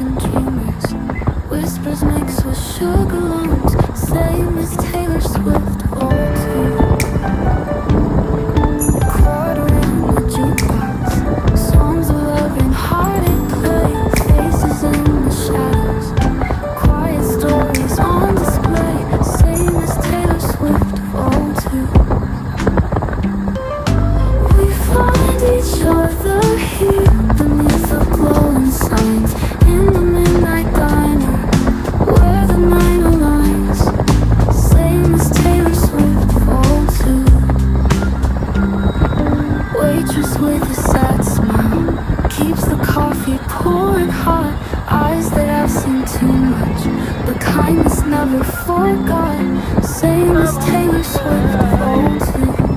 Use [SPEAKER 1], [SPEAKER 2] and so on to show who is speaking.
[SPEAKER 1] and dreamers. Whispers mixed with sugar lungs. Same as Taylor Swift, all too. Quarter in the jukebox. Songs of love and heartache play. Faces in the shadows. Quiet stories on display. Same as Taylor Swift, all too. We find each other here beneath the glowing signs in the midnight diner where the night aligns. Same as Taylor Swift, fall too. Waitress with a sad smile keeps the coffee pouring hot. Eyes that have seen too much, but kindness never forgot. Same as Taylor Swift, fall too.